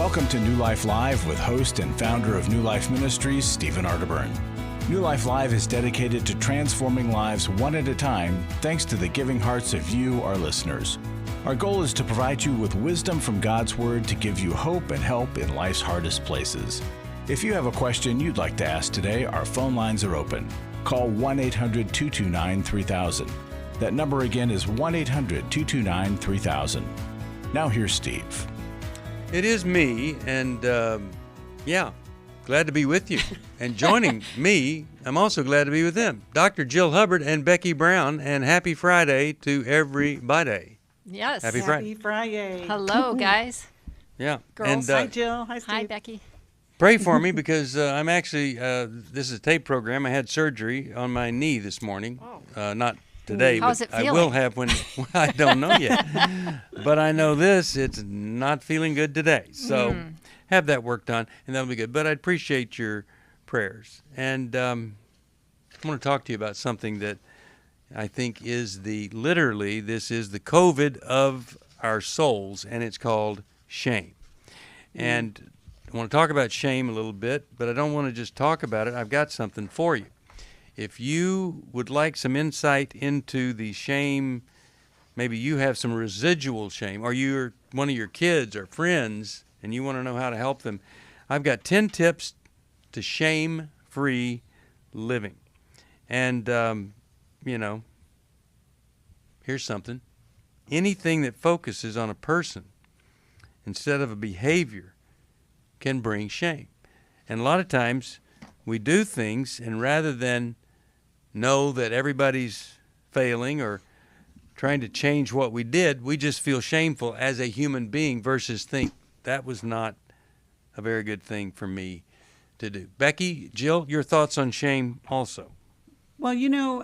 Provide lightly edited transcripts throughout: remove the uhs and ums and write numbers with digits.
Welcome to New Life Live with host and founder of New Life Ministries, Stephen Arterburn. New Life Live is dedicated to transforming lives one at a time, thanks to the giving hearts of you, our listeners. Our goal is to provide you with wisdom from God's Word to give you hope and help in life's hardest places. If you have a question you'd like to ask today, our phone lines are open. Call 1-800-229-3000. That number again is 1-800-229-3000. Now here's Steve. It is me, and glad to be with you. And joining me, I'm also glad to be with them, Dr. Jill Hubbard and Becky Brown, and happy Friday to everybody. Yes. Happy Friday. Hello, guys. Yeah. Girls. Hi, Jill. Hi, Steve. Hi, Becky. Pray for me because I'm actually, this is a tape program. I had surgery on my knee this morning. Not today, How's but it feeling? I will have when I don't know yet. But I know this, it's not feeling good today. So have that worked on, and that'll be good. But I appreciate your prayers. And I want to talk to you about something that I think is this is the COVID of our souls, and it's called shame. And I want to talk about shame a little bit, but I don't want to just talk about it. I've got something for you. If you would like some insight into the shame, maybe you have some residual shame, or you're one of your kids or friends and you want to know how to help them, I've got 10 tips to shame-free living. And, here's something. Anything that focuses on a person instead of a behavior can bring shame. And a lot of times we do things, and rather than know that everybody's failing or trying to change what we did, we just feel shameful as a human being versus think that was not a very good thing for me to do. Becky, Jill, your thoughts on shame also? Well,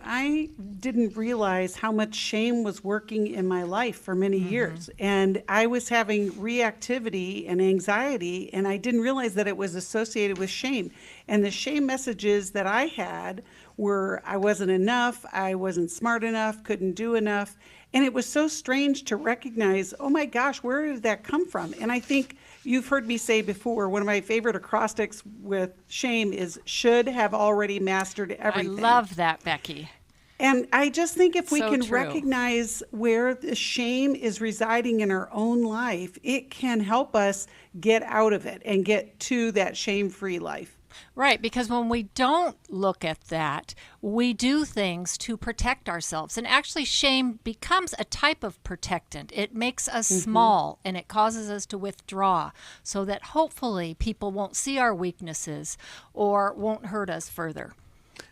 I didn't realize how much shame was working in my life for many years. And I was having reactivity and anxiety, and I didn't realize that it was associated with shame. And the shame messages that I had were I wasn't enough, I wasn't smart enough, couldn't do enough. And it was so strange to recognize, oh my gosh, where did that come from? And I think you've heard me say before, one of my favorite acrostics with shame is should have already mastered everything. I love that, Becky. And I just think if we So can true. recognize where the shame is residing in our own life, it can help us get out of it and get to that shame-free life. Right, because when we don't look at that, we do things to protect ourselves. And actually, shame becomes a type of protectant. It makes us small, and it causes us to withdraw so that hopefully people won't see our weaknesses or won't hurt us further.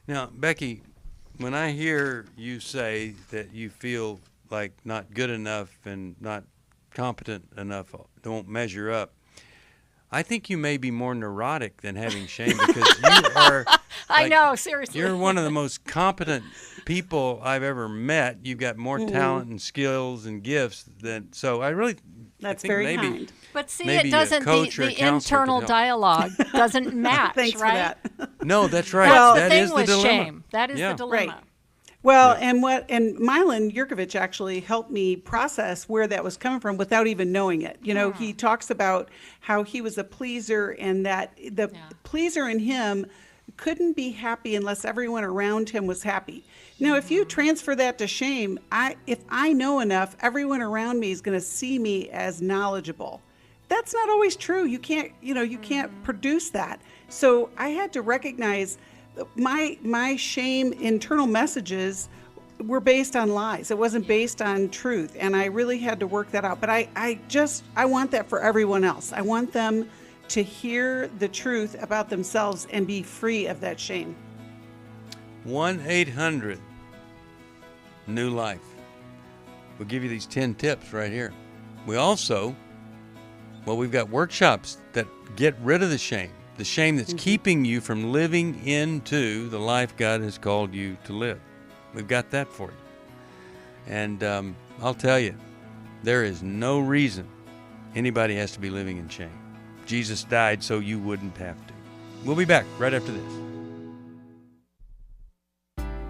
Now, Becky, when I hear you say that you feel like not good enough and not competent enough, don't measure up, I think you may be more neurotic than having shame because you are. I know, seriously. You're one of the most competent people I've ever met. You've got more talent and skills and gifts than. So I really. That's think very maybe, kind. But see, maybe it doesn't. a coach or a The counselor internal could help. dialogue doesn't match, Thanks right? for that. No, that's right. Well, that the is thing the with dilemma. shame. That is Yeah. the dilemma. Right. Well, and Milan Yurkovich actually helped me process where that was coming from without even knowing it. He talks about how he was a pleaser and that the pleaser in him couldn't be happy unless everyone around him was happy. Now, if you transfer that to shame, if I know enough, everyone around me is going to see me as knowledgeable. That's not always true. You can't produce that. So I had to recognize my shame internal messages were based on lies. It wasn't based on truth. And I really had to work that out. But I want that for everyone else. I want them to hear the truth about themselves and be free of that shame. 1-800-NEW-LIFE. We'll give you these 10 tips right here. We also, we've got workshops that get rid of the shame that's keeping you from living into the life God has called you to live. We've got that for you. And I'll tell you, there is no reason anybody has to be living in shame. Jesus died so you wouldn't have to. We'll be back right after this.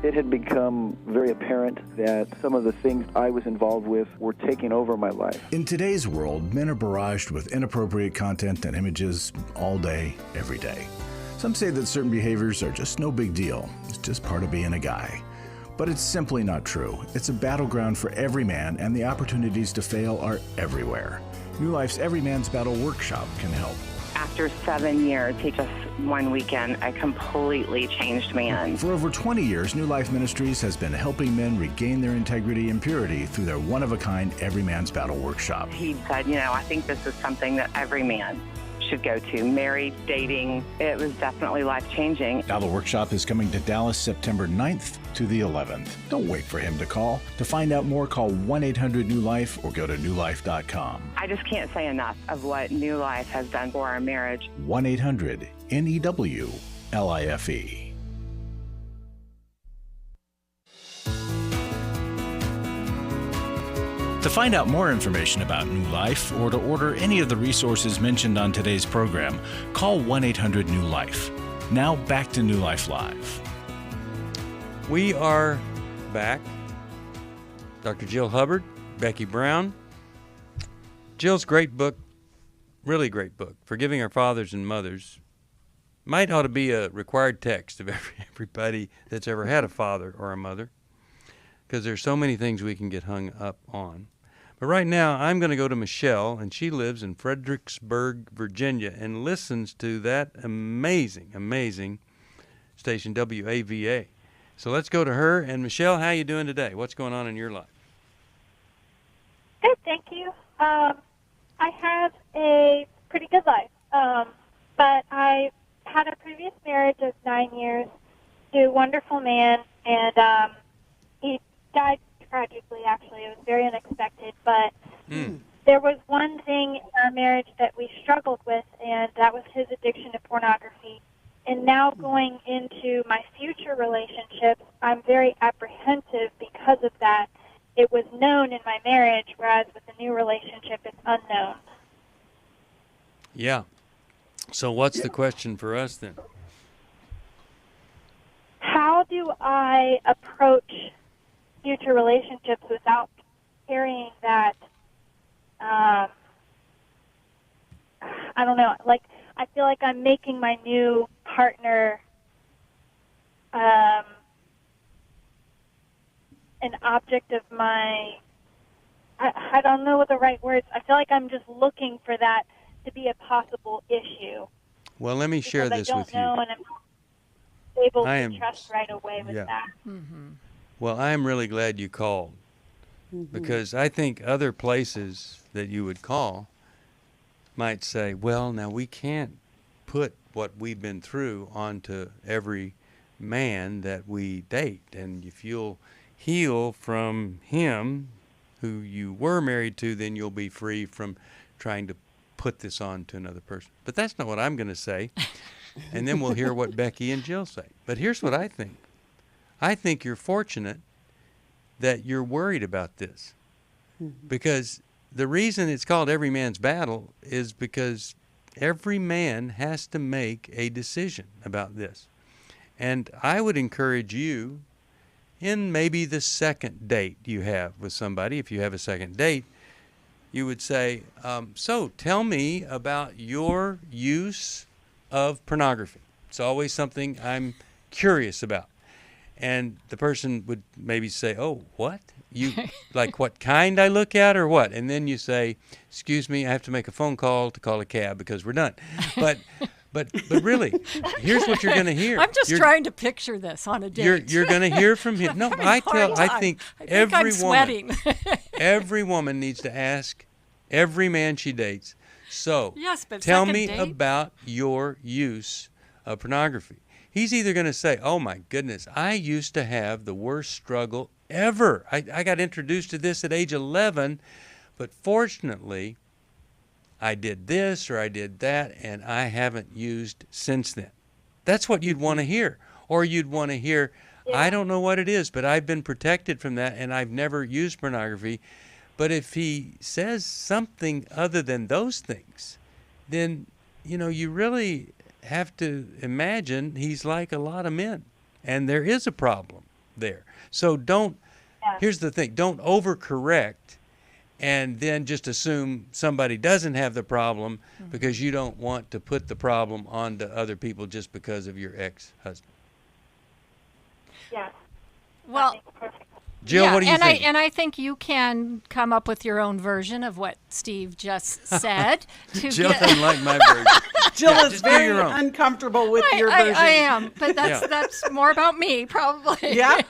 it had become very apparent that some of the things I was involved with were taking over my life. In today's world, men are barraged with inappropriate content and images all day, every day. Some say that certain behaviors are just no big deal. It's just part of being a guy. But it's simply not true. It's a battleground for every man, and the opportunities to fail are everywhere. New Life's Every Man's Battle Workshop can help. After 7 years, he just one weekend, a completely changed man. For over 20 years, New Life Ministries has been helping men regain their integrity and purity through their one-of-a-kind Every Man's Battle Workshop. He said, I think this is something that every man should go to. Married, dating, it was definitely life-changing. Now the workshop is coming to Dallas September 9th to the 11th. Don't wait for him to call. To find out more, call 1-800-NEW-LIFE or go to newlife.com. I just can't say enough of what New Life has done for our marriage. 1-800-NEW-LIFE. To find out more information about New Life or to order any of the resources mentioned on today's program, call 1-800-NEW-LIFE. Now back to New Life Live. We are back. Dr. Jill Hubbard, Becky Brown. Jill's great book, really great book, Forgiving Our Fathers and Mothers, might ought to be a required text of everybody that's ever had a father or a mother, because there's so many things we can get hung up on. But right now, I'm going to go to Michelle, and she lives in Fredericksburg, Virginia, and listens to that amazing, amazing station, WAVA. So let's go to her. And Michelle, how you doing today? What's going on in your life? Good, thank you. I have a pretty good life, but I had a previous marriage of 9 years to a wonderful man, and he died tragically, actually. It was very unexpected, but there was one thing in our marriage that we struggled with, and that was his addiction to pornography. And now going into my future relationships, I'm very apprehensive because of that. It was known in my marriage, whereas with the new relationship, it's unknown. Yeah. So what's the question for us then? How do I approach future relationships without carrying that, I don't know, like, I feel like I'm making my new partner an object of my, I don't know what the right words, I feel like I'm just looking for that to be a possible issue. Well, let me share this with you. I don't know, and I'm able to trust right away with that. Mm-hmm. Well, I am really glad you called, because I think other places that you would call might say, well, now we can't put what we've been through onto every man that we date. And if you'll heal from him who you were married to, then you'll be free from trying to put this on to another person. But that's not what I'm going to say. And then we'll hear what Becky and Jill say. But here's what I think. I think you're fortunate that you're worried about this, because the reason it's called Every Man's Battle is because every man has to make a decision about this. And I would encourage you, in maybe the second date you have with somebody, if you have a second date, you would say, so tell me about your use of pornography. It's always something I'm curious about. And the person would maybe say, oh, what? You like what kind I look at or what? And then you say, excuse me, I have to make a phone call to call a cab because we're done. But really, here's what you're going to hear. I'm just trying to picture this on a date. You're going to hear from him. No, I think every woman, every woman needs to ask every man she dates. So yes, but tell me about your use of pornography. He's either going to say, oh, my goodness, I used to have the worst struggle ever. I got introduced to this at age 11, but fortunately, I did this or I did that, and I haven't used since then. That's what you'd want to hear. Or you'd want to hear, I don't know what it is, but I've been protected from that, and I've never used pornography. But if he says something other than those things, then, you really have to imagine he's like a lot of men. And there is a problem there. So here's the thing, don't overcorrect and then just assume somebody doesn't have the problem because you don't want to put the problem onto other people just because of your ex-husband. Yeah. Well, Jill, what do you think? And I think you can come up with your own version of what Steve just said. Jill doesn't like my version. Jill is just do very your own. uncomfortable with your version. I am, but that's more about me, probably. Yeah.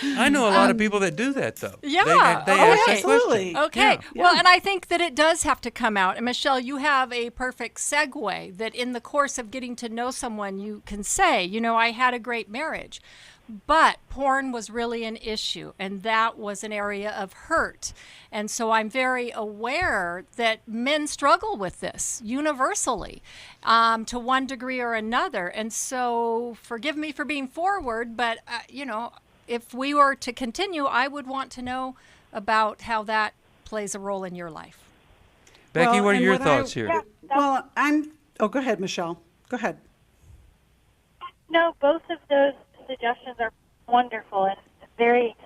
I know a lot of people that do that, though. Yeah. They ask that absolutely. question. Okay. Yeah. Well, and I think that it does have to come out. And Michelle, you have a perfect segue that in the course of getting to know someone, you can say, I had a great marriage, but porn was really an issue, and that was an area of hurt. And so I'm very aware that men struggle with this universally to one degree or another. And so forgive me for being forward, but, if we were to continue, I would want to know about how that plays a role in your life. Becky, Well, what are and your what thoughts here? Well, go ahead, Michelle. Go ahead. No, both of those suggestions are wonderful and very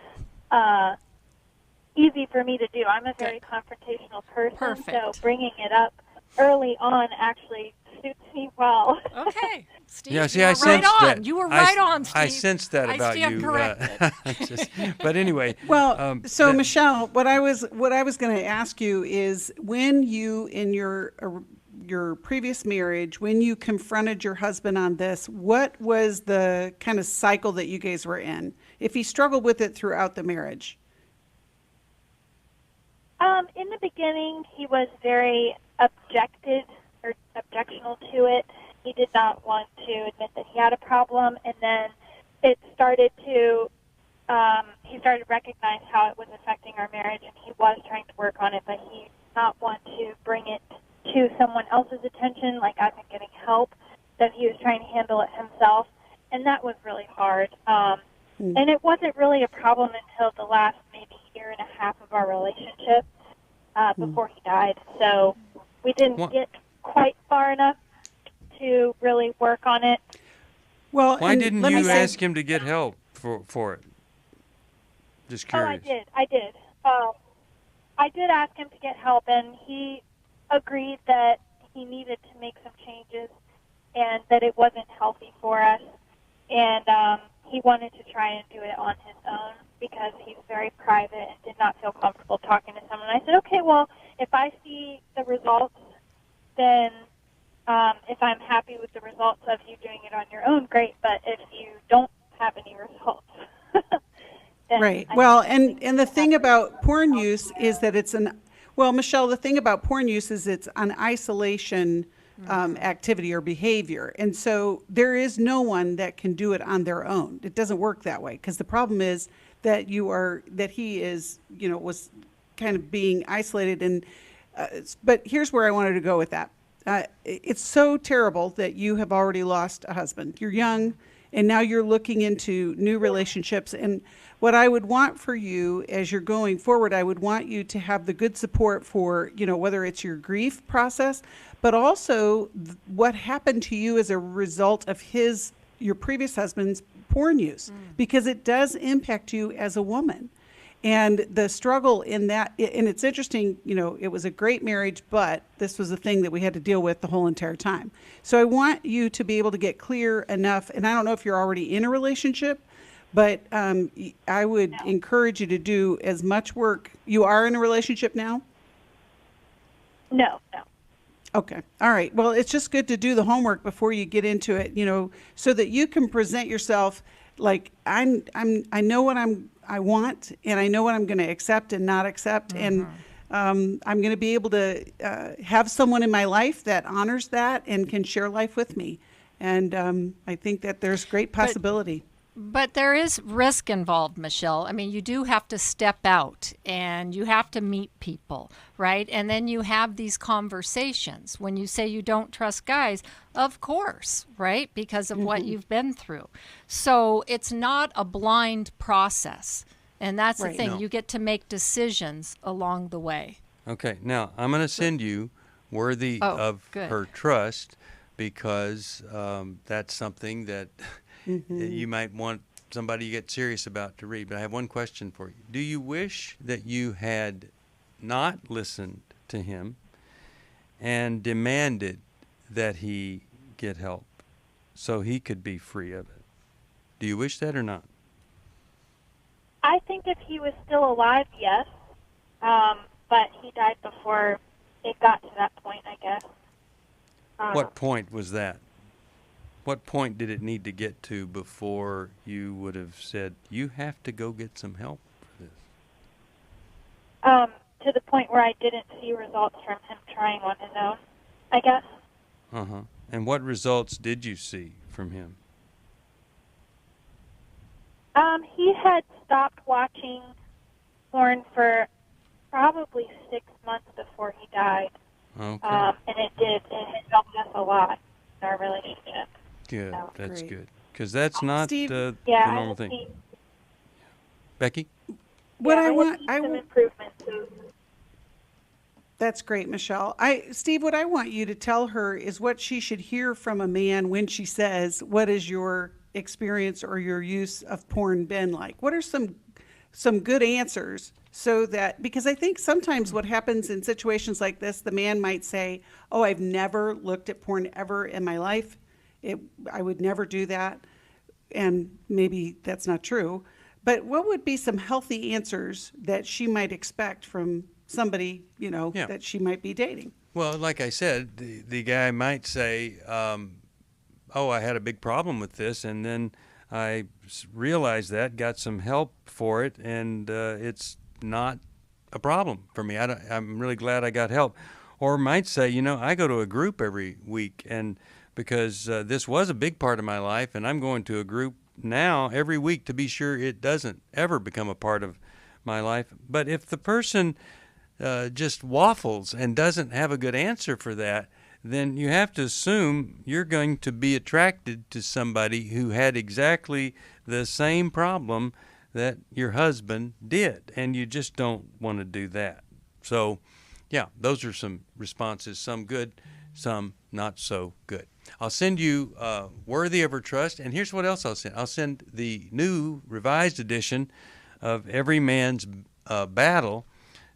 easy for me to do. I'm a very confrontational person, Perfect. so bringing it up early on actually suits me well. Okay, Steve, Yeah, see, you I were sensed right on. that. You were right on, Steve. I sensed that about stand you. corrected. But anyway. Well, so Michelle, what I was going to ask you is, when you in your previous marriage, when you confronted your husband on this, what was the kind of cycle that you guys were in? If he struggled with it throughout the marriage? In the beginning, he was very objectional to it. He did not want to admit that he had a problem, and then it started to, he started to recognize how it was affecting our marriage, and he was trying to work on it, but he did not want to bring it to someone else's attention, like I've been getting help, that he was trying to handle it himself, and that was really hard. And it wasn't really a problem until the last maybe year and a half of our relationship before he died. So we didn't get quite far enough to really work on it. Well, why didn't you ask him to get help for it? Just curious. Oh, I did. I did ask him to get help, and he agreed that he needed to make some changes and that it wasn't healthy for us. And he wanted to try and do it on his own because he's very private and did not feel comfortable talking to someone. I said, okay, well, if I see the results, then if I'm happy with the results of you doing it on your own, great. But if you don't have any results, then right. Well, and the thing about porn use is that Michelle, the thing about porn use is it's an isolation activity or behavior. And so there is no one that can do it on their own. It doesn't work that way, because the problem is that he is, was kind of being isolated. And but here's where I wanted to go with that. It's so terrible that you have already lost a husband. You're young, and now you're looking into new relationships. And what I would want for you as you're going forward, I would want you to have the good support for, whether it's your grief process, but also what happened to you as a result of your previous husband's porn use, because it does impact you as a woman. And the struggle in that, and it's interesting, it was a great marriage, but this was a thing that we had to deal with the whole entire time. So I want you to be able to get clear enough, and I don't know if you're already in a relationship, but I would encourage you to do as much work. You are in a relationship now? No. Okay. All right. Well, it's just good to do the homework before you get into it, so that you can present yourself like I know what I want, and I know what I'm going to accept and not accept. And I'm going to be able to have someone in my life that honors that and can share life with me. And I think that there's great possibility. But there is risk involved, Michelle. I mean, you do have to step out and you have to meet people, right? And then you have these conversations. When you say you don't trust guys, of course, right? Because of what you've been through. So it's not a blind process. And that's the thing. No. You get to make decisions along the way. Okay. Now, I'm going to send you Worthy of Her Trust, because that's something that you might want somebody you get serious about to read. But I have one question for you. Do you wish that you had not listened to him and demanded that he get help so he could be free of it? Do you wish that or not? I think if he was still alive, yes. But he died before it got to that point, I guess. What point was that? What point did it need to get to before you would have said, you have to go get some help for this? To the point where I didn't see results from him trying on his own, I guess. Uh-huh. And what results did you see from him? He had stopped watching porn for probably 6 months before he died. Okay. And it had helped us a lot in our relationship. Good. So. That's Great. good. Because that's not Steve? the Yeah, normal I thing. see. Becky? What Yeah, I want, see some improvement too. That's great, Michelle. Steve, what I want you to tell her is what she should hear from a man when she says, what is your experience or your use of porn been like? What are some good answers so that, because I think sometimes what happens in situations like this, the man might say, oh, I've never looked at porn ever in my life. I would never do that. And maybe that's not true. But what would be some healthy answers that she might expect from somebody, that she might be dating? Well, like I said, the guy might say, oh, I had a big problem with this, and then I realized that, got some help for it, and it's not a problem for me. I'm really glad I got help. Or might say, I go to a group every week, and because this was a big part of my life, and I'm going to a group now every week to be sure it doesn't ever become a part of my life. But if the person just waffles and doesn't have a good answer for that, then you have to assume you're going to be attracted to somebody who had exactly the same problem that your husband did, and you just don't want to do that. So, yeah, those are some responses, some good, some not so good. I'll send you Worthy of Her Trust, and here's what else I'll send. I'll send the new revised edition of Every Man's Battle,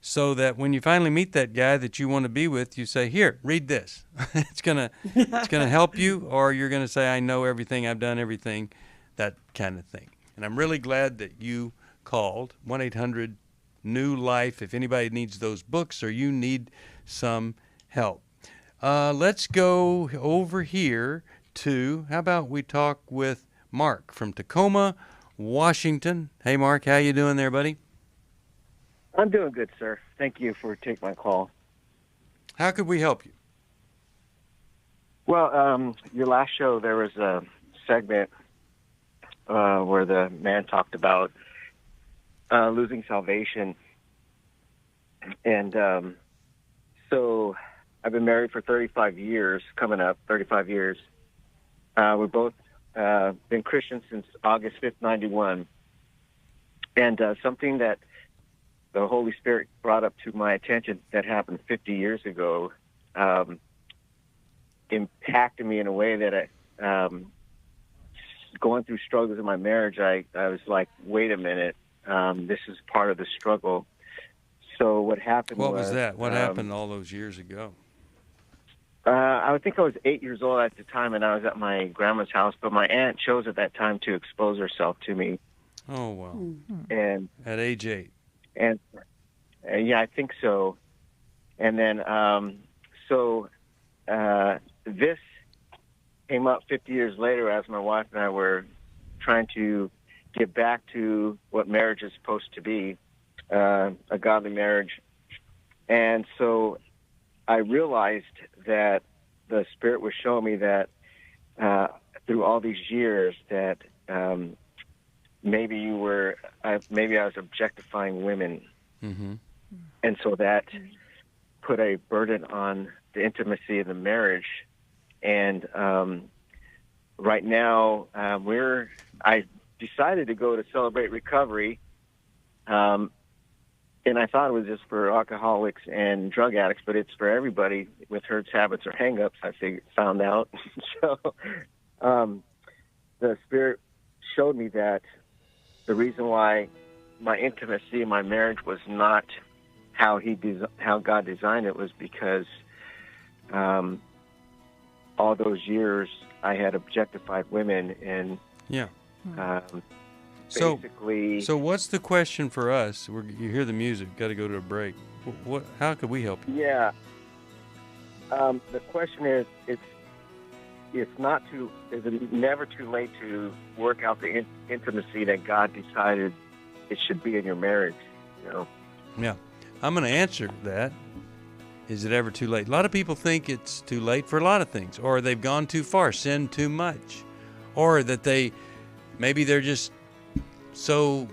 so that when you finally meet that guy that you want to be with, you say, here, read this. it's gonna help you, or you're going to say, I know everything, I've done everything, that kind of thing. And I'm really glad that you called 1-800-NEW-LIFE if anybody needs those books or you need some help. Let's go over here to, how about we talk with Mark from Tacoma, Washington. Hey, Mark, how you doing there, buddy? I'm doing good, sir. Thank you for taking my call. How could we help you? Well, your last show, there was a segment where the man talked about losing salvation. And so I've been married for 35 years, coming up 35 years. We've both been Christians since August 5th, 91. And something that the Holy Spirit brought up to my attention that happened 50 years ago impacted me in a way that going through struggles in my marriage, I was like, wait a minute, this is part of the struggle. So what happened What was that? What happened all those years ago? I would think I was 8 years old at the time, and I was at my grandma's house, but my aunt chose at that time to expose herself to me. Oh, wow. And at age 8. And yeah, I think so. And then, this came up 50 years later as my wife and I were trying to get back to what marriage is supposed to be, a godly marriage. And so I realized that the Spirit was showing me that through all these years that maybe I was objectifying women. Mm-hmm. And so that put a burden on the intimacy of the marriage. And right now, I decided to go to Celebrate Recovery, and I thought it was just for alcoholics and drug addicts, but it's for everybody with hurts, habits, or hang-ups, I found out. So the Spirit showed me that the reason why my intimacy in my marriage was not how God designed it was because all those years I had objectified women and basically. So what's the question for us? You hear the music. Got to go to a break. How could we help you? Yeah. The question is, is it never too late to work out the intimacy that God decided it should be in your marriage? You know. Yeah, I'm going to answer that. Is it ever too late? A lot of people think it's too late for a lot of things, or they've gone too far, sinned too much, or that maybe they're just so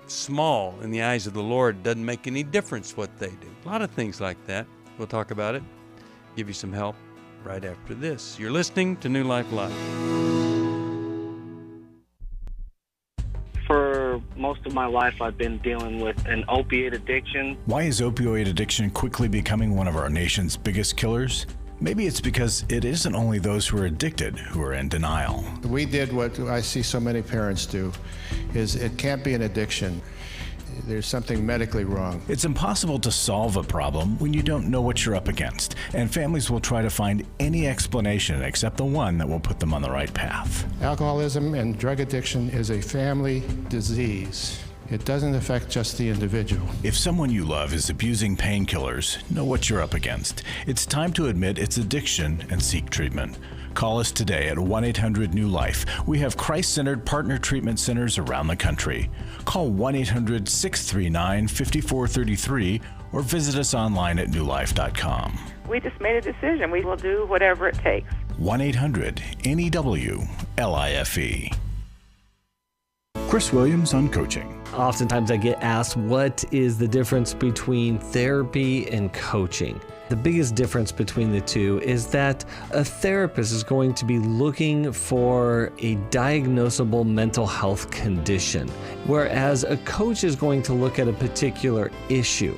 small in the eyes of the Lord, it doesn't make any difference what they do. A lot of things like that. We'll talk about it, give you some help right after this. You're listening to New Life Live. For most of my life, I've been dealing with an opiate addiction. Why is opioid addiction quickly becoming one of our nation's biggest killers? Maybe it's because it isn't only those who are addicted who are in denial. We did what I see so many parents do, is it can't be an addiction. There's something medically wrong. It's impossible to solve a problem when you don't know what you're up against, and families will try to find any explanation except the one that will put them on the right path. Alcoholism and drug addiction is a family disease. It doesn't affect just the individual. If someone you love is abusing painkillers, know what you're up against. It's time to admit it's addiction and seek treatment. Call us today at 1-800-NEW-LIFE. We have Christ-centered partner treatment centers around the country. Call 1-800-639-5433 or visit us online at newlife.com. We just made a decision. We will do whatever it takes. 1-800-NEW-LIFE. Chris Williams on coaching. Oftentimes I get asked, what is the difference between therapy and coaching? The biggest difference between the two is that a therapist is going to be looking for a diagnosable mental health condition, whereas a coach is going to look at a particular issue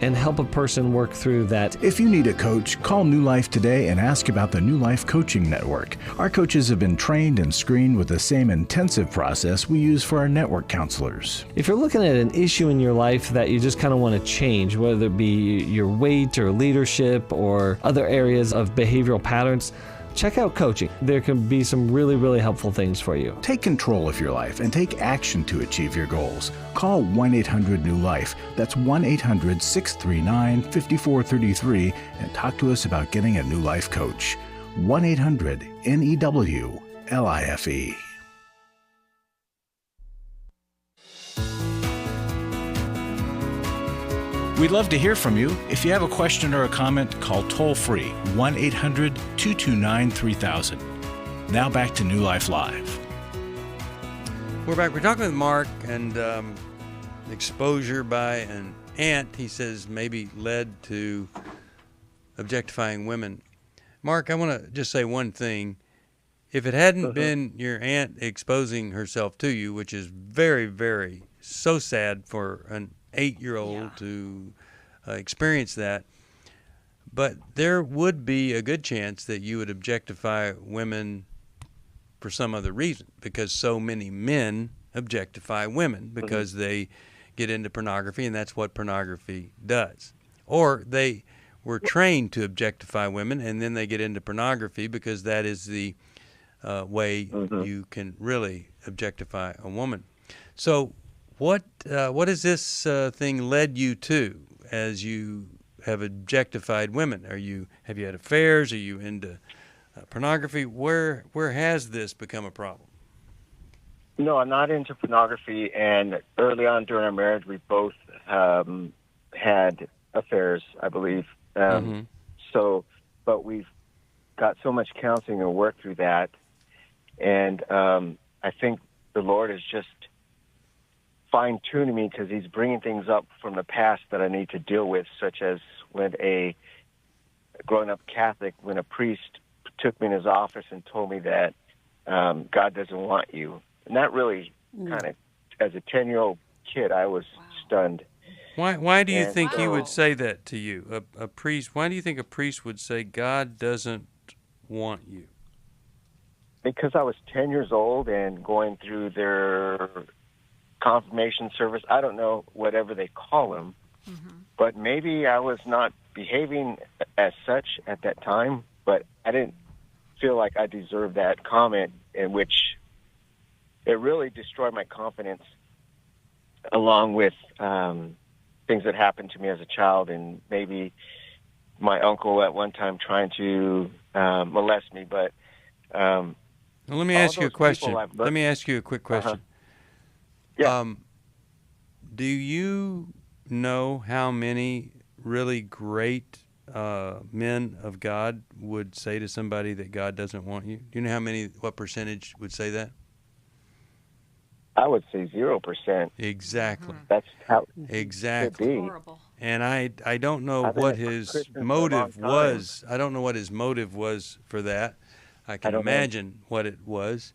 and help a person work through that. If you need a coach, call New Life today and ask about the New Life Coaching Network. Our coaches have been trained and screened with the same intensive process we use for our network counselors. If you're looking at an issue in your life that you just kind of want to change, whether it be your weight or leadership or other areas of behavioral patterns, check out coaching. There can be some really, really helpful things for you. Take control of your life and take action to achieve your goals. Call 1-800-NEW-LIFE. That's 1-800-639-5433 and talk to us about getting a New Life coach. 1-800-NEW-LIFE. We'd love to hear from you. If you have a question or a comment, call toll-free 1-800-229-3000. Now back to New Life Live. We're back. We're talking with Mark, and exposure by an aunt, he says, maybe led to objectifying women. Mark, I want to just say one thing. If it hadn't been your aunt exposing herself to you, which is very, very so sad for an 8-year-old to experience that, but there would be a good chance that you would objectify women for some other reason, because so many men objectify women because they get into pornography, and that's what pornography does. Or they were trained to objectify women, and then they get into pornography because that is the way you can really objectify a woman. So what has this thing led you to as you have objectified women? Have you had affairs? Are you into pornography? Where has this become a problem? No, I'm not into pornography, and early on during our marriage, we both had affairs, I believe. So, but we've got so much counseling and work through that, and I think the Lord is just fine-tuning me because He's bringing things up from the past that I need to deal with, such as when growing up Catholic, when a priest took me in his office and told me that God doesn't want you. And that really kind of, as a 10-year-old kid, I was stunned. Why do you think he would say that to you? A priest, why do you think a priest would say God doesn't want you? Because I was 10 years old and going through their confirmation service. I don't know, whatever they call them. But maybe I was not behaving as such at that time, but I didn't feel like I deserved that comment, in which it really destroyed my confidence, along with things that happened to me as a child, and maybe my uncle at one time trying to molest me. But well, let me ask you a question. Let me ask you a quick question. Yeah. Do you know how many really great men of God would say to somebody that God doesn't want you? Do you know what percentage would say that? I would say 0%. Exactly. That's how exactly. it should be. Horrible. And I don't know what his motive was. I don't know what his motive was for that. I can imagine what it was.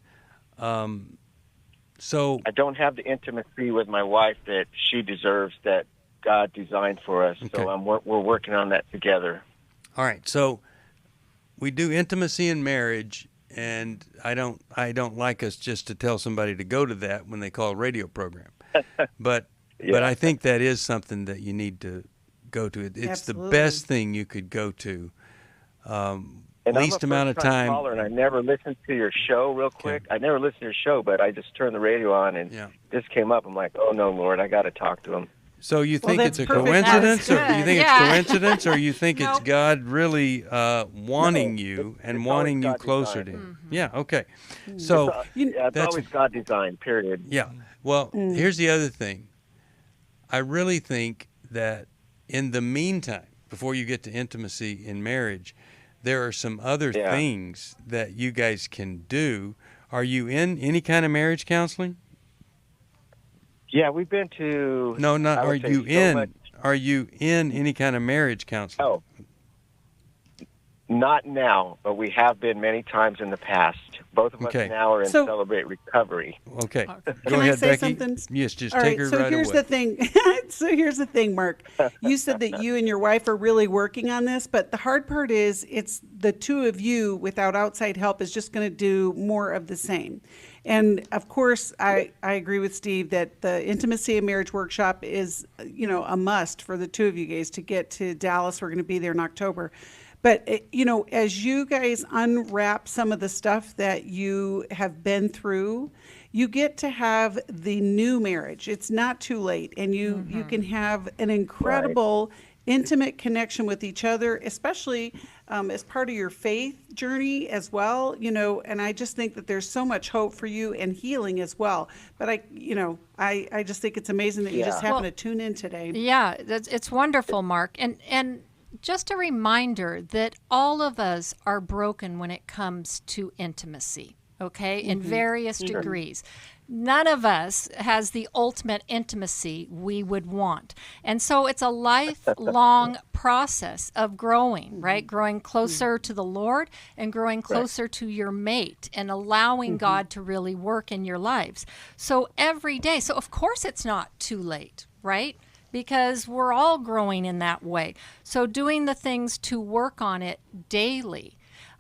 So I don't have the intimacy with my wife that she deserves, that God designed for us. Okay. So we're working on that together. All right. So we do intimacy in marriage, and I don't like us just to tell somebody to go to that when they call a radio program. But I think that is something that you need to go to. It's Absolutely. the best thing you could go to. And least I'm a amount of first-time time. caller, and I never listened to your show real quick. I never listened to your show, but I just turned the radio on, and this came up. I'm like, oh, no, Lord, I got to talk to him. So you think it's a perfect. coincidence, or That's you think good. it's coincidence, or you think it's Nope. God really wanting you and it's wanting you always God closer to designed. Him? Yeah. Okay. So It's that's always God designed, period. yeah. Well, here's the other thing. I really think that in the meantime, before you get to intimacy in marriage, there are some other things that you guys can do. Are you in any kind of marriage counseling? Yeah, we've been to... No, not. I Are would say you so in? much- Are you in any kind of marriage counseling? Oh, not now, but we have been many times in the past. Both of us Okay. now are in So- Celebrate Recovery. Okay. Can Go I ahead, say Becky. something? Yes, just All take right, her so right here's away. the thing. So here's the thing, Mark. You said that you and your wife are really working on this, but the hard part is it's the two of you without outside help is just going to do more of the same. And of course, I agree with Steve that the Intimacy and Marriage Workshop is, a must for the two of you guys to get to Dallas. We're going to be there in October. But, as you guys unwrap some of the stuff that you have been through, you get to have the new marriage. It's not too late. And you can have an incredible, intimate connection with each other, especially as part of your faith journey as well, and I just think that there's so much hope for you and healing as well. But I just think it's amazing that you just happen to tune in today. Yeah, it's wonderful, Mark. And just a reminder that all of us are broken when it comes to intimacy, okay, in various degrees. None of us has the ultimate intimacy we would want. And so it's a lifelong process of growing, right? Growing closer to the Lord and growing closer to your mate and allowing God to really work in your lives. So every day, so of course it's not too late, right? Because we're all growing in that way. So doing the things to work on it daily,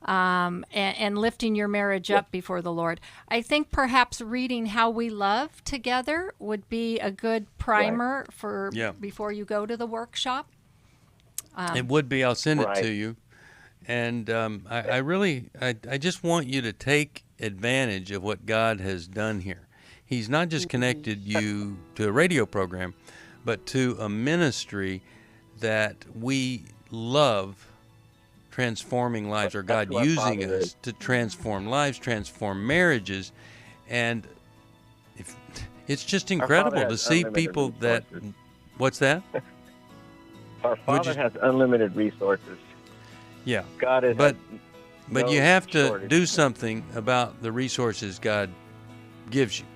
and lifting your marriage up before the Lord. I think perhaps reading How We Love together would be a good primer for before you go to the workshop. It would be. I'll send it to you. And I just want you to take advantage of what God has done here. He's not just connected you to a radio program, but to a ministry that we love transforming lives, or God using us to transform lives, transform marriages. And it's just incredible to see people that... What's that? Our Father has unlimited resources. Yeah. God is... But you have to do something about the resources God gives you.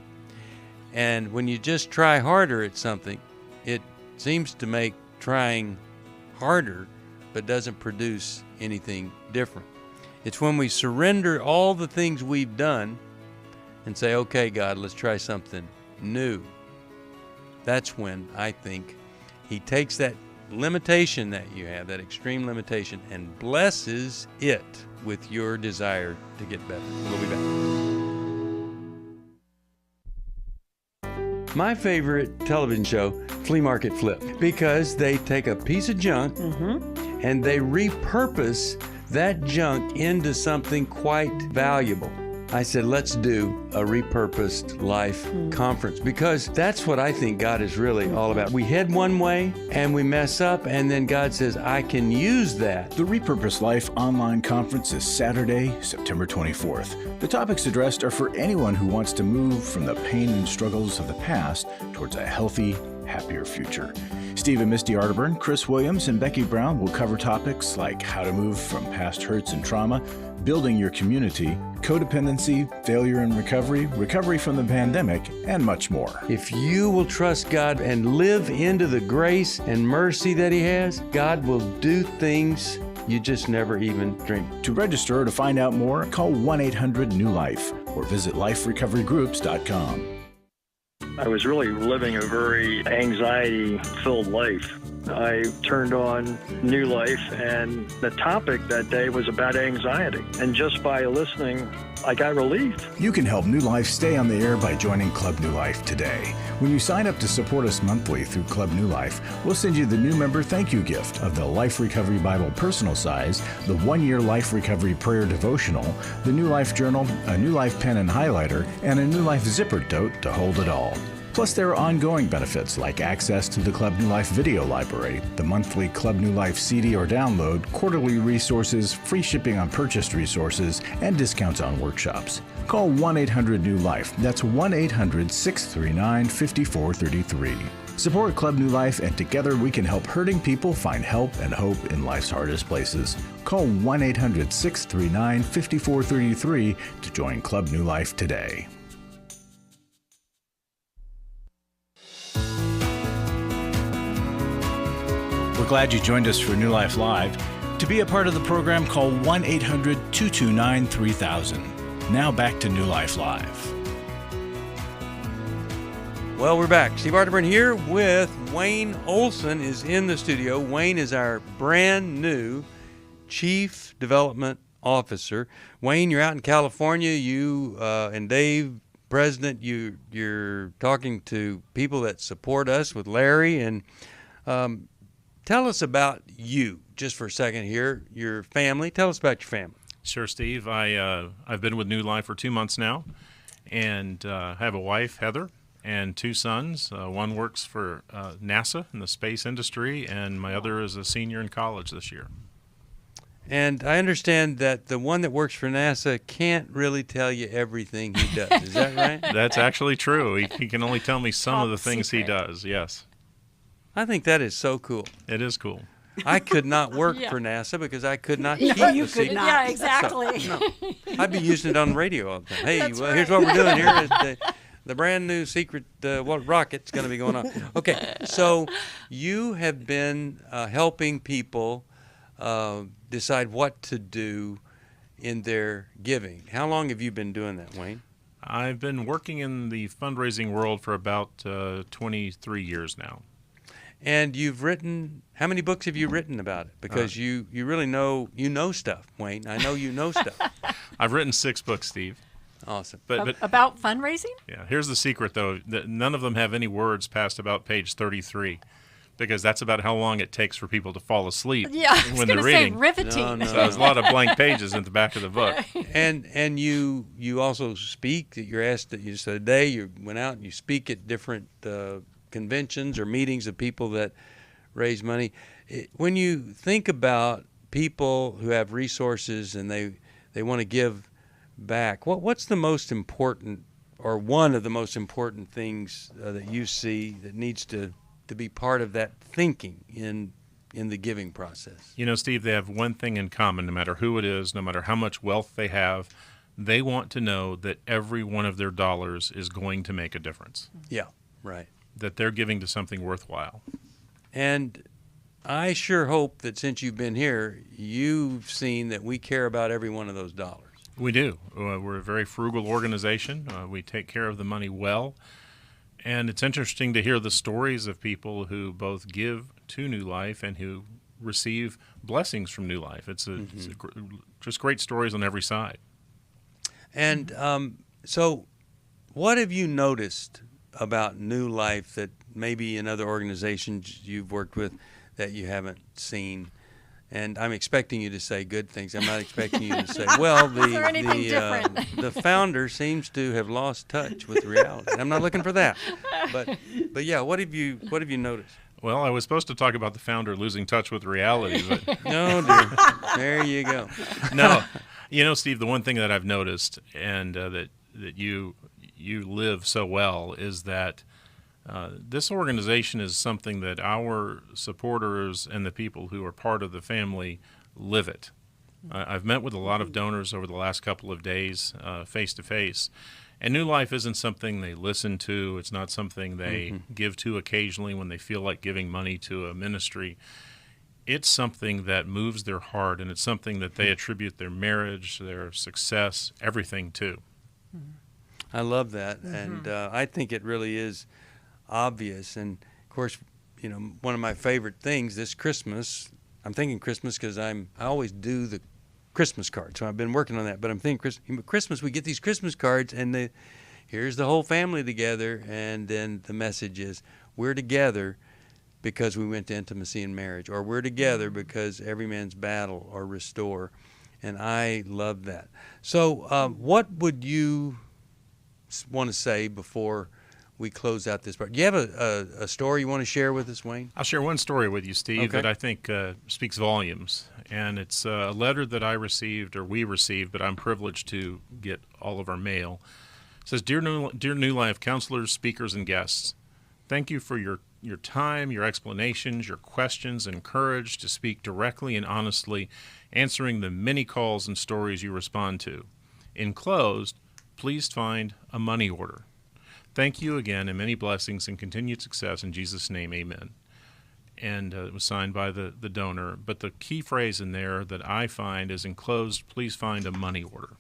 And when you just try harder at something, it seems to make trying harder but doesn't produce anything different. It's when we surrender all the things we've done and say, okay, God, let's try something new. That's when I think He takes that limitation that you have, that extreme limitation, and blesses it with your desire to get better. We'll be back. My favorite television show, Flea Market Flip, because they take a piece of junk and they repurpose that junk into something quite valuable. I said, let's do a repurposed life conference, because that's what I think God is really all about. We head one way and we mess up, and then God says, I can use that. The Repurposed Life online conference is Saturday, September 24th. The topics addressed are for anyone who wants to move from the pain and struggles of the past towards a healthy, happier future. Steve and Misty Arterburn, Chris Williams, and Becky Brown will cover topics like how to move from past hurts and trauma, building your community, codependency, failure and recovery, recovery from the pandemic, and much more. If you will trust God and live into the grace and mercy that He has, God will do things you just never even dreamed. To register or to find out more, call 1-800-NEW-LIFE or visit liferecoverygroups.com. I was really living a very anxiety-filled life. I turned on New Life, and the topic that day was about anxiety. And just by listening, I got relieved. You can help New Life stay on the air by joining Club New Life today. When you sign up to support us monthly through Club New Life, we'll send you the new member thank you gift of the Life Recovery Bible personal size, the 1-year Life Recovery Prayer Devotional, the New Life Journal, a New Life pen and highlighter, and a New Life zipper tote to hold it all. Plus, there are ongoing benefits like access to the Club New Life video library, the monthly Club New Life CD or download, quarterly resources, free shipping on purchased resources, and discounts on workshops. Call 1-800-NEW-LIFE. That's 1-800-639-5433. Support Club New Life, and together we can help hurting people find help and hope in life's hardest places. Call 1-800-639-5433 to join Club New Life today. We're glad you joined us for New Life Live. To be a part of the program, call 1-800-229-3000. Now back to New Life Live. Well, we're back. Steve Arterburn here with Wayne Olson is in the studio. Wayne is our brand new Chief Development Officer. Wayne, you're out in California. You and Dave, President, you're talking to people that support us with Larry. And tell us about you just for a second here, your family. Tell us about your family. Sure, Steve. I've been with New Life for 2 months now, and have a wife, Heather, and 2 sons. One works for NASA in the space industry, and my other is a senior in college this year. And I understand that the one that works for NASA can't really tell you everything he does. Is that right? That's actually true. He can only tell me some of the things he does, yes. I think that is so cool. It is cool. I could not work for NASA because I could not keep you the could secret. not. Yeah, exactly. So, no. I'd be using it on the radio all the time. Hey, That's well, here's what we're doing here. Is the brand new secret rocket's going to be going on. Okay, so you have been helping people decide what to do in their giving. How long have you been doing that, Wayne? I've been working in the fundraising world for about 23 years now. And you've written, how many books have you written about it? Because you really know stuff, Wayne. I know you know stuff. I've written 6 books, Steve. Awesome. But about fundraising? Yeah. Here's the secret, though. None of them have any words past about page 33, because that's about how long it takes for people to fall asleep when they're reading. Say riveting. No. So there's a lot of blank pages in the back of the book. And you also speak. You're asked that you said a day you went out and you speak at different conventions or meetings of people that raise money. When you think about people who have resources and they want to give back, what's the most important, or one of the most important things that you see that needs to be part of that thinking in the giving process? You know, Steve, they have one thing in common, no matter who it is, no matter how much wealth they have. They want to know that every one of their dollars is going to make a difference. Yeah, right. That they're giving to something worthwhile. And I sure hope that since you've been here, you've seen that we care about every one of those dollars. We do. We're a very frugal organization. We take care of the money well. And it's interesting to hear the stories of people who both give to New Life and who receive blessings from New Life. It's just great stories on every side. And so what have you noticed about New Life that maybe in other organizations you've worked with that you haven't seen? And I'm expecting you to say good things. I'm not expecting you to say, well, the founder seems to have lost touch with reality. I'm not looking for that. But yeah, what have you noticed? Well, I was supposed to talk about the founder losing touch with reality, but no, dear. There you go. No, Steve, the one thing that I've noticed, and that you live so well, is that this organization is something that our supporters and the people who are part of the family live it. I've met with a lot of donors over the last couple of days, face to face. And New Life isn't something they listen to. It's not something they give to occasionally when they feel like giving money to a ministry. It's something that moves their heart, and it's something that they attribute their marriage, their success, everything to. I love that, and I think it really is obvious. And, of course, one of my favorite things this Christmas, I'm thinking Christmas because I always do the Christmas card, so I've been working on that. But I'm thinking Christmas, we get these Christmas cards, and here's the whole family together, and then the message is, we're together because we went to intimacy in marriage, or we're together because every man's battle or restore. And I love that. So what would you want to say before we close out this part? Do you have a story you want to share with us, Wayne? I'll share one story with you, Steve, that I think speaks volumes. And it's a letter that I received, or we received, but I'm privileged to get all of our mail. It says, Dear New Life counselors, speakers, and guests, thank you for your time, your explanations, your questions, and courage to speak directly and honestly, answering the many calls and stories you respond to. Enclosed, please find a money order. Thank you again, and many blessings and continued success. In Jesus' name, amen. And it was signed by the donor. But the key phrase in there that I find is, enclosed, please find a money order.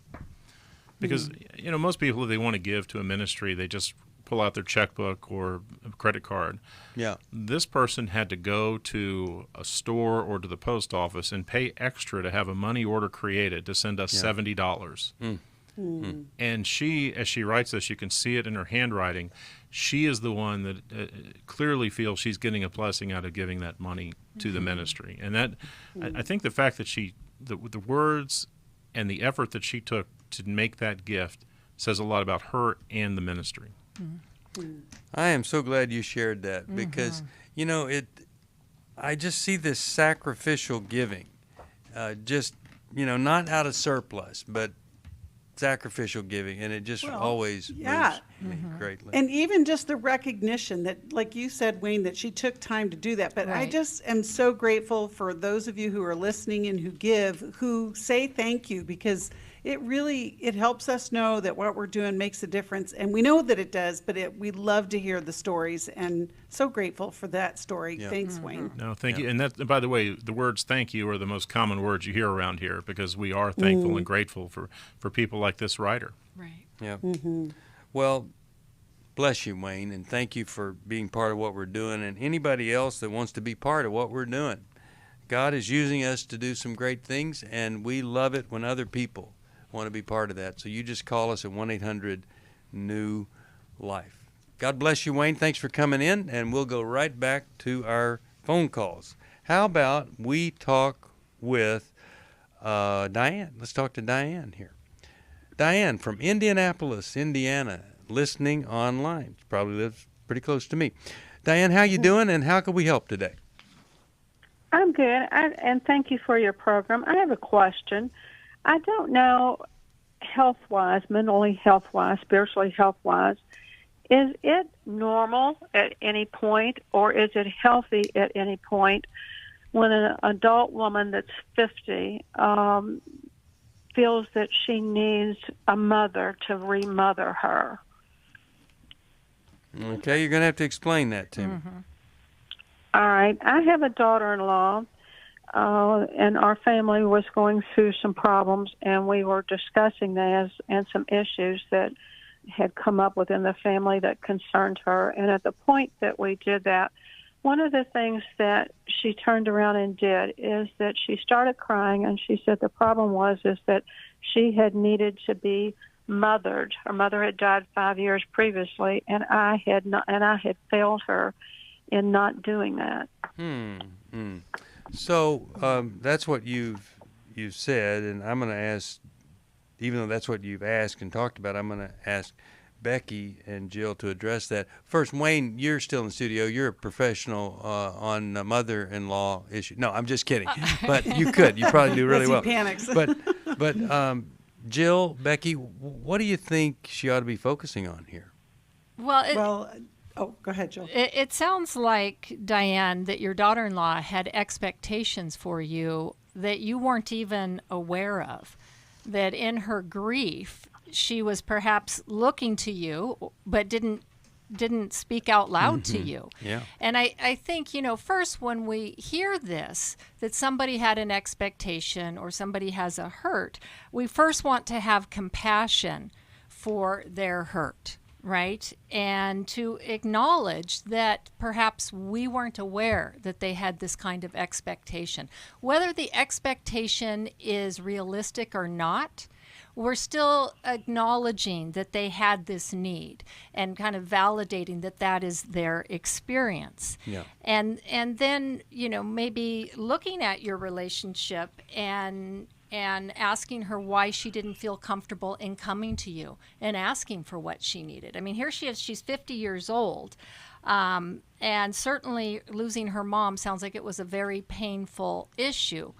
Because, most people, if they want to give to a ministry, they just pull out their checkbook or a credit card. Yeah. This person had to go to a store or to the post office and pay extra to have a money order created to send us $70. And she, as she writes this, you can see it in her handwriting, she is the one that clearly feels she's getting a blessing out of giving that money to the ministry. And that, I think the fact that the words and the effort that she took to make that gift says a lot about her and the ministry. I am so glad you shared that, because, I just see this sacrificial giving, not out of surplus, but sacrificial giving, and it just always moves me greatly. And even just the recognition that, like you said, Wayne, that she took time to do that. But I just am so grateful for those of you who are listening and who give, who say thank you, because it helps us know that what we're doing makes a difference. And we know that it does, but we love to hear the stories, and so grateful for that story. Yeah. Thanks, Wayne. No, thank you. And that, by the way, the words thank you are the most common words you hear around here, because we are thankful and grateful for people like this writer. Right. Yeah. Well, bless you, Wayne, and thank you for being part of what we're doing, and anybody else that wants to be part of what we're doing. God is using us to do some great things, and we love it when other people want to be part of that. So you just call us at 1-800-NEW-LIFE. God bless you, Wayne. Thanks for coming in, and we'll go right back to our phone calls. How about we talk with Diane? Let's talk to Diane here. Diane from Indianapolis, Indiana, listening online. She probably lives pretty close to me. Diane, how you doing, and how can we help today? I'm good, and thank you for your program. I have a question. I don't know, health-wise, mentally health-wise, spiritually health-wise, is it normal at any point, or is it healthy at any point when an adult woman that's 50 feels that she needs a mother to remother her? Okay, you're going to have to explain that to me. All right. I have a daughter-in-law, and our family was going through some problems, and we were discussing that and some issues that had come up within the family that concerned her. And at the point that we did that, one of the things that she turned around and did is that she started crying, and she said the problem is that she had needed to be mothered. Her mother had died 5 years previously, and I had failed her in not doing that. So that's what you've said, and I'm going to ask, even though that's what you've asked and talked about, I'm going to ask Becky and Jill to address that. First, Wayne, you're still in the studio. You're a professional on mother-in-law issue. No, I'm just kidding. But you probably do really well. He panics. But Jill, Becky, what do you think she ought to be focusing on here? Well, go ahead, Jill. It sounds like, Diane, that your daughter-in-law had expectations for you that you weren't even aware of, that in her grief, she was perhaps looking to you, but didn't speak out loud to you. Yeah. And I think, first when we hear this, that somebody had an expectation or somebody has a hurt, we first want to have compassion for their hurt, right? And to acknowledge that perhaps we weren't aware that they had this kind of expectation. Whether the expectation is realistic or not, we're still acknowledging that they had this need and kind of validating that that is their experience. Yeah. And then, maybe looking at your relationship and asking her why she didn't feel comfortable in coming to you and asking for what she needed. I mean, here she is, she's 50 years old. And certainly losing her mom sounds like it was a very painful issue.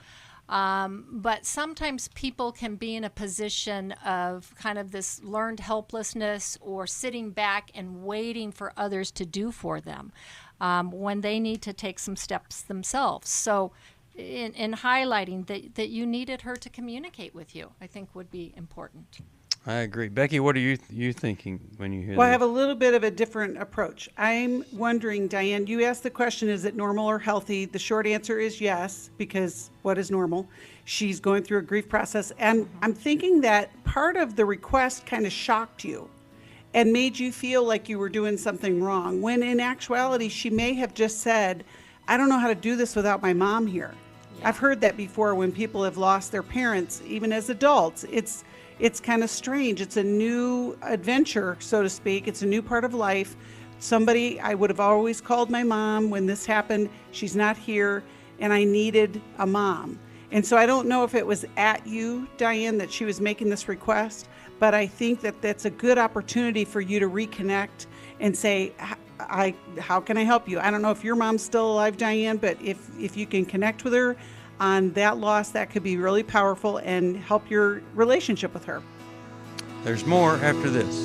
But sometimes people can be in a position of kind of this learned helplessness or sitting back and waiting for others to do for them when they need to take some steps themselves. So in highlighting that you needed her to communicate with you, I think would be important. I agree. Becky, what are you thinking when you hear Well, that? I have a little bit of a different approach. I'm wondering, Diane, you asked the question, is it normal or healthy? The short answer is yes, because what is normal? She's going through a grief process. And I'm thinking that part of the request kind of shocked you and made you feel like you were doing something wrong, when in actuality, she may have just said, I don't know how to do this without my mom here. Yeah. I've heard that before when people have lost their parents, even as adults. It's kind of strange. It's a new adventure, so to speak. It's a new part of life. Somebody, I would have always called my mom when this happened. She's not here, and I needed a mom. And so I don't know if it was at you, Diane, that she was making this request, but I think that that's a good opportunity for you to reconnect and say, how can I help you? I don't know if your mom's still alive, Diane, but if you can connect with her on that loss, that could be really powerful and help your relationship with her. There's more after this.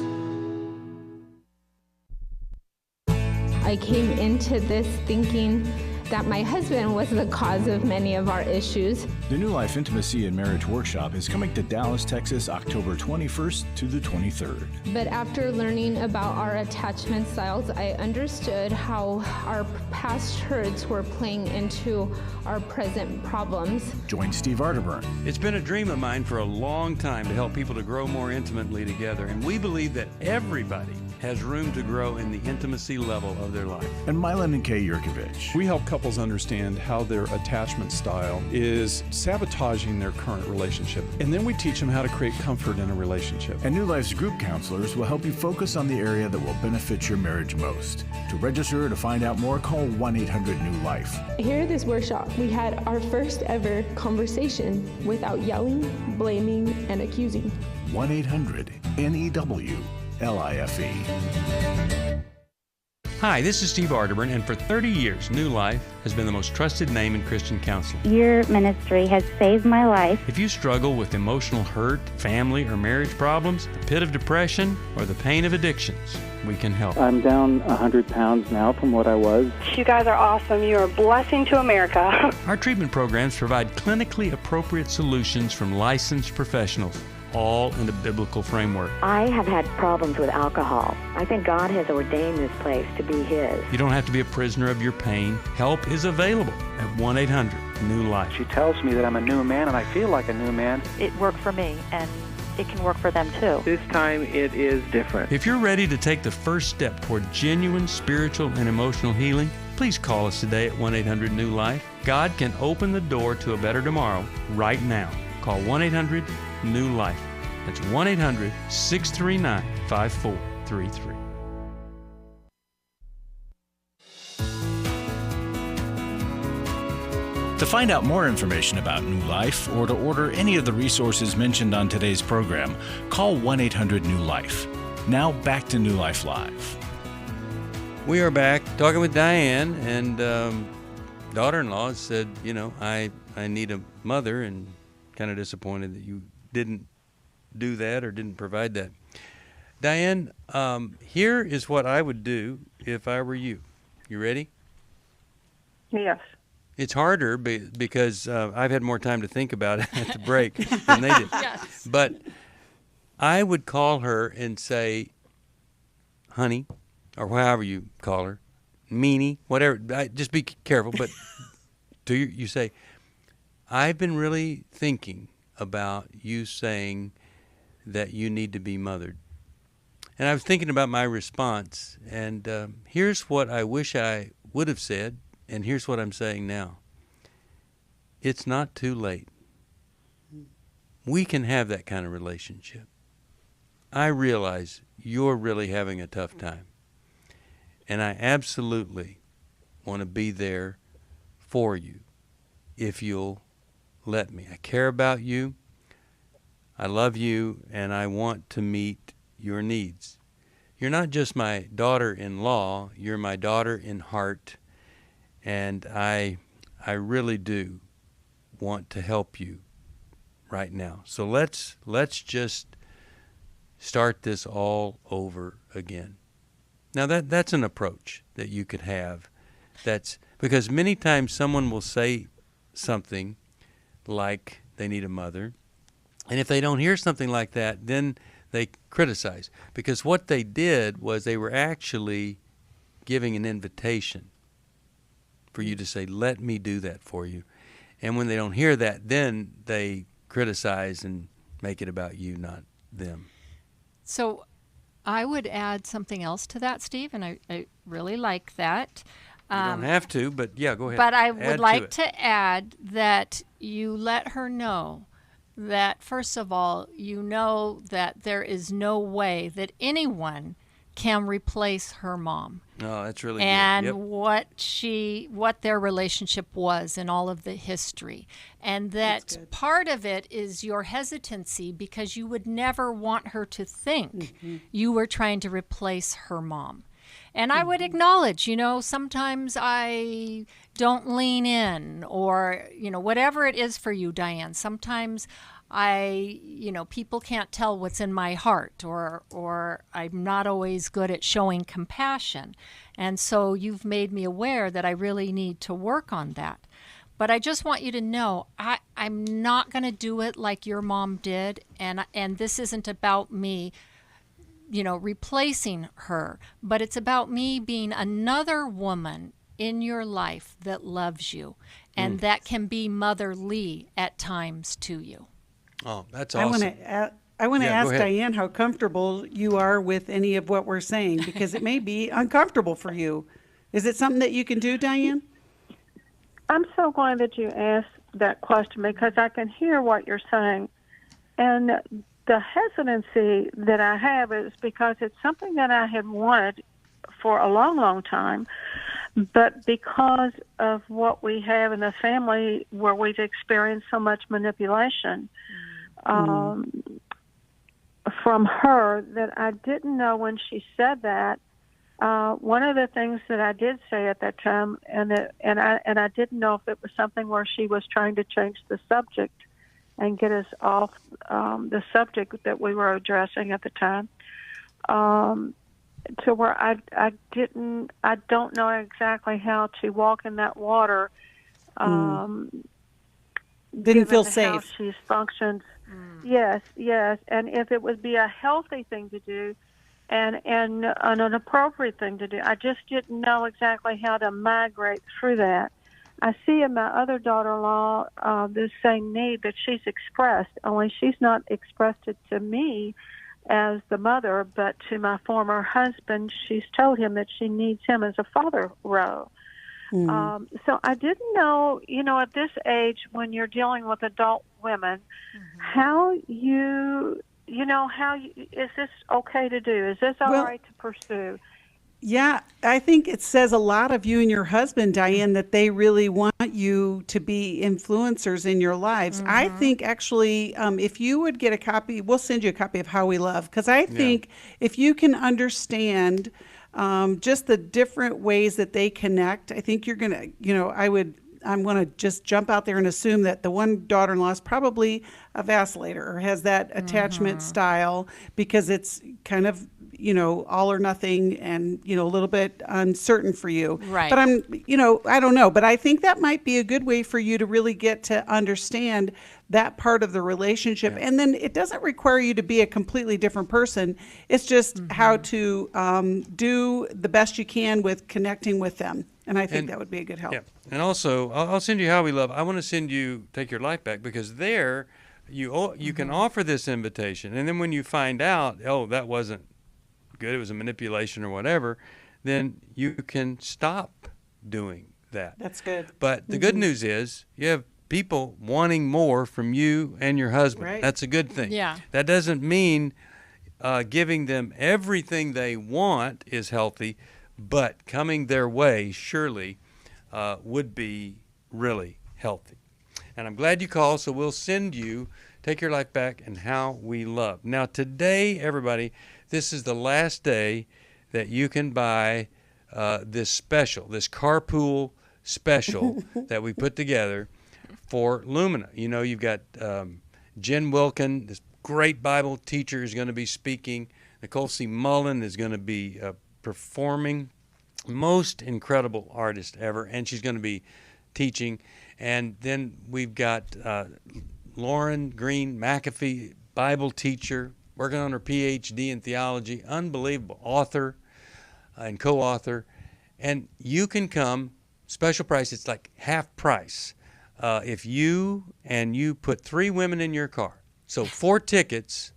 I came into this thinking that my husband was the cause of many of our issues. The New Life Intimacy and Marriage Workshop is coming to Dallas, Texas, October 21st to the 23rd. But after learning about our attachment styles, I understood how our past hurts were playing into our present problems. Join Steve Arterburn. It's been a dream of mine for a long time to help people to grow more intimately together, and we believe that everybody has room to grow in the intimacy level of their life. And Mylan and Kay Yurkovich. We help couples understand how their attachment style is sabotaging their current relationship. And then we teach them how to create comfort in a relationship. And New Life's group counselors will help you focus on the area that will benefit your marriage most. To register or to find out more, call 1-800-NEW-LIFE. Here at this workshop, we had our first ever conversation without yelling, blaming, and accusing. 1-800-NEW-LIFE. Hi, this is Steve Arterburn, and for 30 years, New Life has been the most trusted name in Christian counseling. Your ministry has saved my life. If you struggle with emotional hurt, family or marriage problems, the pit of depression, or the pain of addictions, we can help. I'm down 100 pounds now from what I was. You guys are awesome. You're a blessing to America. Our treatment programs provide clinically appropriate solutions from licensed professionals, all in a biblical framework. I have had problems with alcohol. I think God has ordained this place to be His. You don't have to be a prisoner of your pain. Help is available at 1-800-NEW-LIFE. She tells me that I'm a new man, and I feel like a new man. It worked for me, and it can work for them too. This time it is different. If you're ready to take the first step toward genuine spiritual and emotional healing, please call us today at 1-800-NEW-LIFE. God can open the door to a better tomorrow right now. Call 1-800-NEW-LIFE. That's 1-800-639-5433. To find out more information about New Life or to order any of the resources mentioned on today's program, call 1-800-NEW-LIFE. Now back to New Life Live. We are back talking with Diane, and daughter-in-law said, I need a mother, and kind of disappointed that you didn't do that or didn't provide that. Diane, here is what I would do if I were you. You ready? Yes. It's harder because I've had more time to think about it at the break than they did. Yes. But I would call her and say, honey, or however you call her, meanie, whatever. Just be careful. But you say, I've been really thinking about you saying that you need to be mothered. And I was thinking about my response, and here's what I wish I would have said, and here's what I'm saying now. It's not too late. We can have that kind of relationship. I realize you're really having a tough time, and I absolutely want to be there for you if you'll let me. I care about you. I love you, and I want to meet your needs. You're not just my daughter-in-law, you're my daughter in heart, and I really do want to help you right now. So let's just start this all over again. Now that's an approach that you could have. That's because many times someone will say something like they need a mother, and if they don't hear something like that, then they criticize. Because what they did was they were actually giving an invitation for you to say, let me do that for you. And when they don't hear that, then they criticize and make it about you, not them. So I would add something else to that, Steve, and I really like that. You don't have to, but yeah, go ahead. But I would Add like to it. to add that you let her know that, first of all, you know that there is no way that anyone can replace her mom. Oh, that's really and good. Yep. what their relationship was and all of the history. And that part of it is your hesitancy because you would never want her to think you were trying to replace her mom. And I would acknowledge, sometimes I don't lean in or, whatever it is for you, Diane. Sometimes people can't tell what's in my heart or I'm not always good at showing compassion. And so you've made me aware that I really need to work on that. But I just want you to know I'm not going to do it like your mom did. And this isn't about me replacing her, but it's about me being another woman in your life that loves you and that can be motherly at times to you. Oh, that's awesome. I want to ask go ahead. Diane how comfortable you are with any of what we're saying, because it may be uncomfortable for you. Is it something that you can do, Diane? I'm so glad that you asked that question because I can hear what you're saying. And the hesitancy that I have is because it's something that I had wanted for a long, long time. But because of what we have in the family where we've experienced so much manipulation from her that I didn't know when she said that. One of the things that I did say at that time, and I didn't know if it was something where she was trying to change the subject and get us off the subject that we were addressing at the time, to where I don't know exactly how to walk in that water. Didn't feel how safe. She's functioned. Yes, and if it would be a healthy thing to do, and an appropriate thing to do, I just didn't know exactly how to migrate through that. I see in my other daughter-in-law this same need that she's expressed, only she's not expressed it to me as the mother, but to my former husband. She's told him that she needs him as a father role. So I didn't know, at this age when you're dealing with adult women, how you is this okay to do? Is this all right to pursue? Yeah, I think it says a lot of you and your husband, Diane, that they really want you to be influencers in your lives. I think actually, if you would get a copy, we'll send you a copy of How We Love, because I think if you can understand just the different ways that they connect, I think you're going to, I'm going to just jump out there and assume that the one daughter-in-law is probably a vacillator or has that attachment style, because it's kind of, all or nothing and, a little bit uncertain for you. Right. But I don't know. But I think that might be a good way for you to really get to understand that part of the relationship. Yeah. And then it doesn't require you to be a completely different person. It's just how to do the best you can with connecting with them. And I think that would be a good help. Yeah. And also, I'll send you How We Love. I want to send you Take Your Life Back, because there you can offer this invitation. And then when you find out, that wasn't good, it was a manipulation or whatever, then you can stop doing that. That's good. But the good news is you have people wanting more from you and your husband. Right. That's a good thing. Yeah. That doesn't mean giving them everything they want is healthy, but coming their way surely would be really healthy. And I'm glad you called, so we'll send you Take Your Life Back and How We Love. Now today, everybody, this is the last day that you can buy this carpool special that we put together for Lumina. You've got Jen Wilkin, this great Bible teacher, is going to be speaking. Nicole C. Mullen is going to be performing. Most incredible artist ever, and she's going to be teaching. And then we've got Lauren Green McAfee, Bible teacher, working on her PhD in theology, unbelievable author and co-author. And you can come, special price, it's like half price. If you put 3 women in your car, so 4 tickets,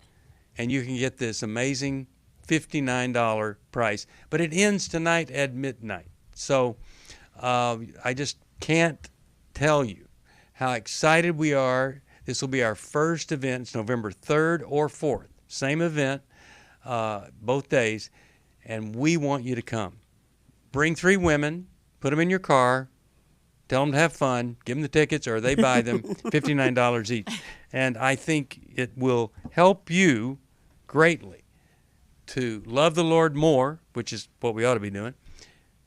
and you can get this amazing $59 price. But it ends tonight at midnight. So I just can't tell you how excited we are. This will be our first event. It's November 3rd or 4th. Same event, both days, and we want you to come. Bring 3 women, put them in your car, tell them to have fun, give them the tickets, or they buy them, $59 each. And I think it will help you greatly to love the Lord more, which is what we ought to be doing,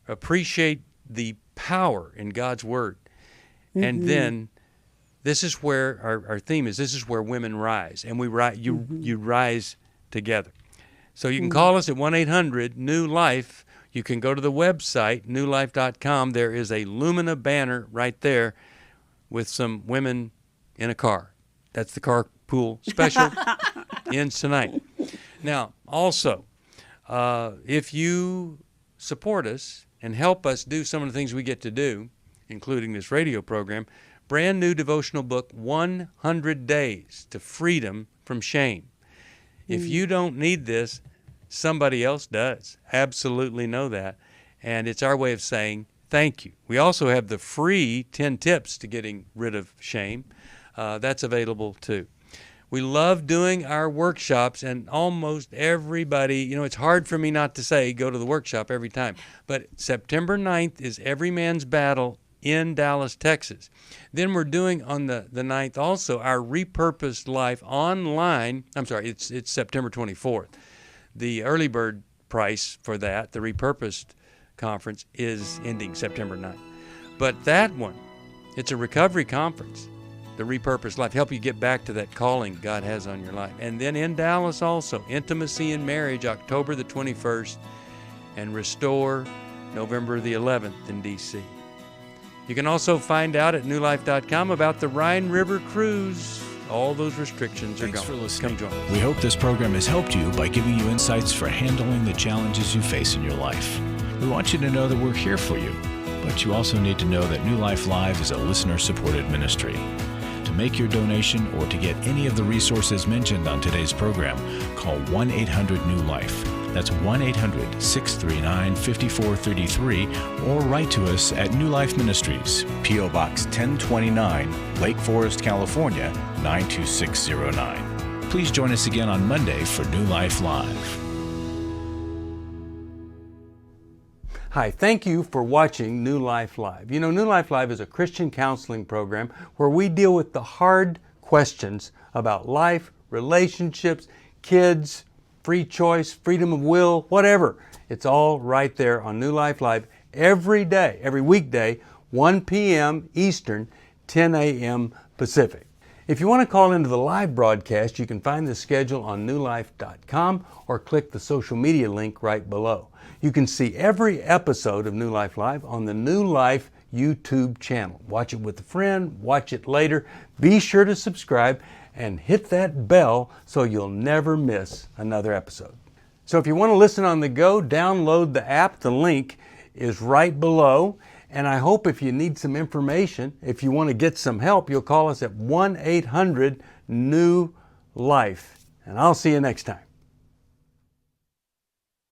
appreciate the power in God's Word, and then this is where our theme is. This is where women rise, and we rise. You rise together. So you can call us at 1-800-NEW-LIFE. You can go to the website newlife.com. There is a Lumina banner right there with some women in a car. That's the carpool special. Ends tonight. Now, also, if you support us and help us do some of the things we get to do, including this radio program, brand new devotional book, 100 Days to Freedom from Shame. If you don't need this, somebody else does. Absolutely know that. And it's our way of saying thank you. We also have the free 10 tips to getting rid of shame. That's available too. We love doing our workshops, and almost everybody, it's hard for me not to say go to the workshop every time, but September 9th is Every Man's Battle in Dallas, Texas. Then we're doing on the 9th also our Repurposed Life online. It's September 24th. The early bird price for that, the Repurposed Conference, is ending September 9th. But that one, it's a recovery conference, the Repurposed Life, help you get back to that calling God has on your life. And then in Dallas also, Intimacy in Marriage, October the 21st, and Restore, November the 11th in D.C. You can also find out at newlife.com about the Rhine River Cruise. All those restrictions are gone. Thanks for listening. Come join us. We hope this program has helped you by giving you insights for handling the challenges you face in your life. We want you to know that we're here for you, but you also need to know that New Life Live is a listener-supported ministry. To make your donation or to get any of the resources mentioned on today's program, call 1-800-NEW-LIFE. That's 1-800-639-5433, or write to us at New Life Ministries, P.O. Box 1029, Lake Forest, California, 92609. Please join us again on Monday for New Life Live. Hi, thank you for watching New Life Live. You know, New Life Live is a Christian counseling program where we deal with the hard questions about life, relationships, kids, free choice, freedom of will, whatever. It's all right there on New Life Live every day, every weekday, 1 p.m. Eastern, 10 a.m. Pacific. If you want to call into the live broadcast, you can find the schedule on newlife.com or click the social media link right below. You can see every episode of New Life Live on the New Life YouTube channel. Watch it with a friend, watch it later. Be sure to subscribe and hit that bell so you'll never miss another episode. So if you want to listen on the go, download the app. The link is right below. And I hope if you need some information, if you want to get some help, you'll call us at 1-800-NEW-LIFE. And I'll see you next time.